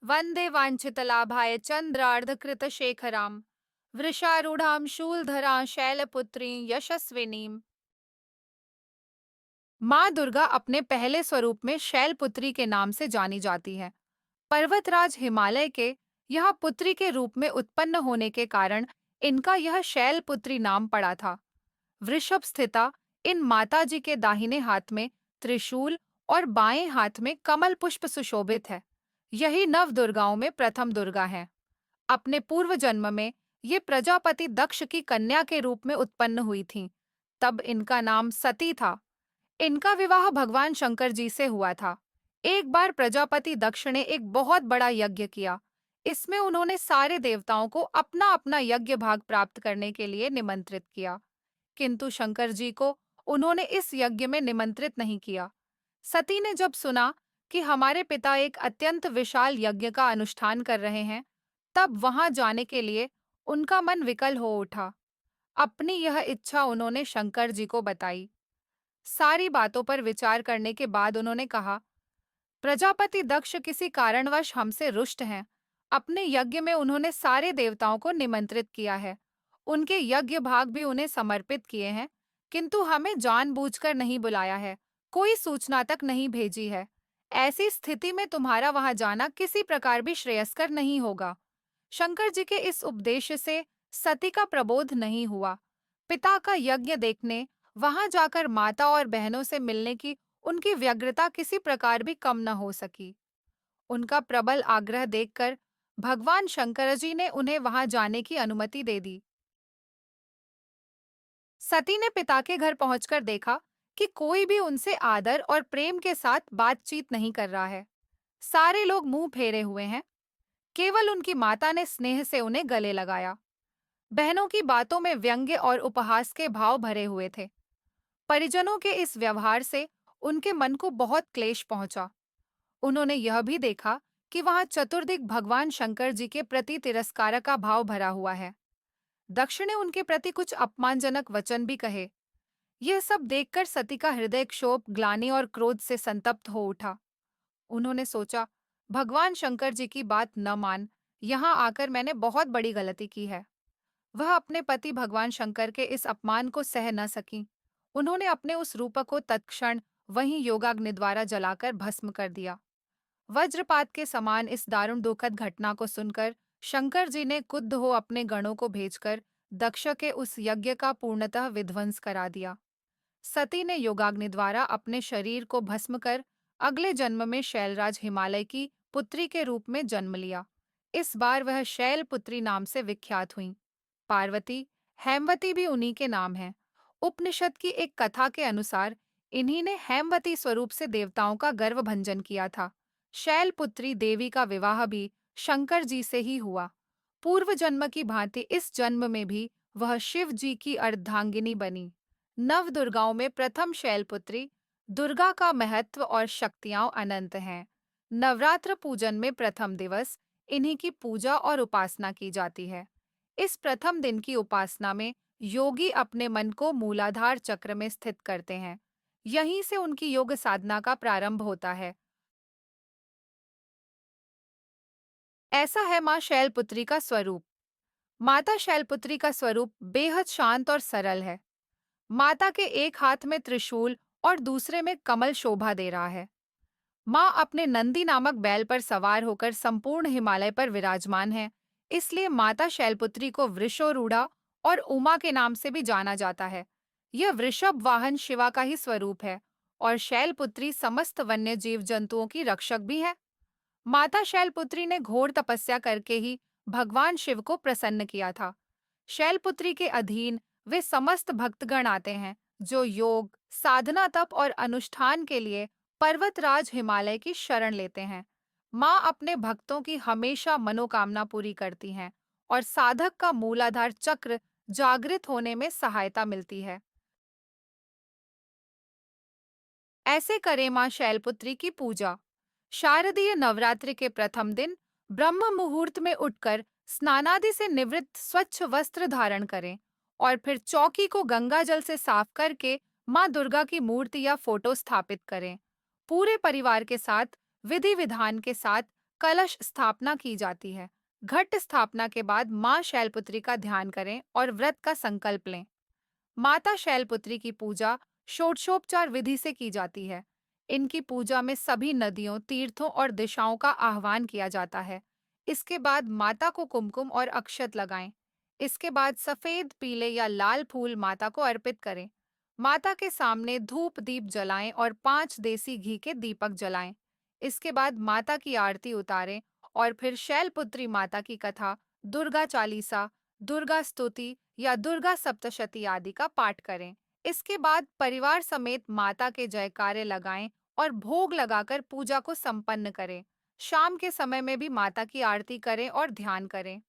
वंदे वाञ्छितलाभाय चन्द्रार्धकृतशेखरां वृषारूढां शूलधरां शैलपुत्रीं यशस्विनीम्। माँ दुर्गा अपने पहले स्वरूप में शैलपुत्री के नाम से जानी जाती है। पर्वतराज हिमालय के यह पुत्री के रूप में उत्पन्न होने के कारण इनका यह शैलपुत्री नाम पड़ा था। वृषभ स्थिता इन माताजी के दाहिने हाथ में त्रिशूल और बाएं हाथ में कमल पुष्प सुशोभित है। यही नव दुर्गाओं में प्रथम दुर्गा है। अपने पूर्व जन्म में ये प्रजापति दक्ष की कन्या के रूप में उत्पन्न हुई थीं। तब इनका नाम सती था। इनका विवाह भगवान शंकर जी से हुआ था। एक बार प्रजापति दक्ष ने एक बहुत बड़ा यज्ञ किया। इसमें उन्होंने सारे देवताओं को अपना अपना यज्ञ भाग प्राप्त करने के लिए निमंत्रित किया, किंतु शंकर जी को उन्होंने इस यज्ञ में निमंत्रित नहीं किया। सती ने जब सुना कि हमारे पिता एक अत्यंत विशाल यज्ञ का अनुष्ठान कर रहे हैं, तब वहां जाने के लिए उनका मन विकल हो उठा। अपनी यह इच्छा उन्होंने शंकर जी को बताई। सारी बातों पर विचार करने के बाद उन्होंने कहा, प्रजापति दक्ष किसी कारणवश हमसे रुष्ट हैं। अपने यज्ञ में उन्होंने सारे देवताओं को निमंत्रित किया है। उनके यज्ञ भाग भी उन्हें समर्पित किए हैं, किंतु हमें जानबूझकर नहीं बुलाया है, कोई सूचना तक नहीं भेजी है। ऐसी स्थिति में तुम्हारा वहां जाना किसी प्रकार भी श्रेयस्कर नहीं होगा। शंकर जी के इस उपदेश से सती का प्रबोध नहीं हुआ। पिता का यज्ञ देखने वहां जाकर माता और बहनों से मिलने की उनकी व्यग्रता किसी प्रकार भी कम न हो सकी। उनका प्रबल आग्रह देखकर भगवान शंकर जी ने उन्हें वहां जाने की अनुमति दे दी। सती ने पिता के घर पहुंचकर देखा कि कोई भी उनसे आदर और प्रेम के साथ बातचीत नहीं कर रहा है। सारे लोग मुंह फेरे हुए हैं। केवल उनकी माता ने स्नेह से उन्हें गले लगाया। बहनों की बातों में व्यंग्य और उपहास के भाव भरे हुए थे। परिजनों के इस व्यवहार से उनके मन को बहुत क्लेश पहुंचा। उन्होंने यह भी देखा कि वहां चतुर्दिक भगवान शंकर जी के प्रति तिरस्कार का भाव भरा हुआ है। दक्ष ने उनके प्रति कुछ अपमानजनक वचन भी कहे। यह सब देखकर सती का हृदय क्षोभ, ग्लानि और क्रोध से संतप्त हो उठा। उन्होंने सोचा, भगवान शंकर जी की बात न मान, यहाँ आकर मैंने बहुत बड़ी गलती की है। वह अपने पति भगवान शंकर के इस अपमान को सह न सकी। उन्होंने अपने उस रूपक को तत्क्षण वहीं योगाग्नि द्वारा जलाकर भस्म कर दिया। वज्रपात के समान इस दारुण दुखद घटना को सुनकर शंकर जी ने क्रुद्ध हो अपने गणों को भेजकर दक्ष के उस यज्ञ का पूर्णतः विध्वंस करा दिया। सती ने योगाग्नि द्वारा अपने शरीर को भस्म कर अगले जन्म में शैलराज हिमालय की पुत्री के रूप में जन्म लिया। इस बार वह शैलपुत्री नाम से विख्यात हुई। पार्वती, हेमवती भी उन्हीं के नाम हैं। उपनिषद की एक कथा के अनुसार इन्हीं ने हेमवती स्वरूप से देवताओं का गर्व भंजन किया था। शैलपुत्री देवी का विवाह भी शंकर जी से ही हुआ। पूर्व जन्म की भांति इस जन्म में भी वह शिव जी की अर्धांगिनी बनी। नव दुर्गाओं में प्रथम शैलपुत्री दुर्गा का महत्व और शक्तियां अनंत हैं। नवरात्र पूजन में प्रथम दिवस इन्हीं की पूजा और उपासना की जाती है। इस प्रथम दिन की उपासना में योगी अपने मन को मूलाधार चक्र में स्थित करते हैं। यहीं से उनकी योग साधना का प्रारंभ होता है। ऐसा है माँ शैलपुत्री का स्वरूप। माता शैलपुत्री का स्वरूप बेहद शांत और सरल है। माता के एक हाथ में त्रिशूल और दूसरे में कमल शोभा दे रहा है। माँ अपने नंदी नामक बैल पर सवार होकर संपूर्ण हिमालय पर विराजमान है। इसलिए माता शैलपुत्री को वृषोरूढ़ा और उमा के नाम से भी जाना जाता है। यह वृषभ वाहन शिवा का ही स्वरूप है और शैलपुत्री समस्त वन्य जीव जंतुओं की रक्षक भी है। माता शैलपुत्री ने घोर तपस्या करके ही भगवान शिव को प्रसन्न किया था। शैलपुत्री के अधीन वे समस्त भक्तगण आते हैं जो योग, साधना, तप और अनुष्ठान के लिए पर्वतराज हिमालय की शरण लेते हैं। माँ अपने भक्तों की हमेशा मनोकामना पूरी करती हैं और साधक का मूलाधार चक्र जागृत होने में सहायता मिलती है। ऐसे करें माँ शैलपुत्री की पूजा। शारदीय नवरात्रि के प्रथम दिन ब्रह्म मुहूर्त में उठकर स्नानादि से निवृत्त स्वच्छ वस्त्र धारण करें और फिर चौकी को गंगा जल से साफ करके माँ दुर्गा की मूर्ति या फोटो स्थापित करें। पूरे परिवार के साथ विधि विधान के साथ कलश स्थापना की जाती है। घट स्थापना के बाद माँ शैलपुत्री का ध्यान करें और व्रत का संकल्प लें। माता शैलपुत्री की पूजा षोडशोपचार विधि से की जाती है। इनकी पूजा में सभी नदियों, तीर्थों और दिशाओं का आह्वान किया जाता है। इसके बाद माता को कुमकुम और अक्षत लगाएं। इसके बाद सफेद, पीले या लाल फूल माता को अर्पित करें। माता के सामने धूप दीप जलाएं और 5 देसी घी के दीपक जलाएं। इसके बाद माता की आरती उतारें और फिर शैलपुत्री माता की कथा, दुर्गा चालीसा, दुर्गा स्तुति या दुर्गा सप्तशती आदि का पाठ करें। इसके बाद परिवार समेत माता के जयकारे लगाएं और भोग लगाकर पूजा को संपन्न करें। शाम के समय में भी माता की आरती करें और ध्यान करें।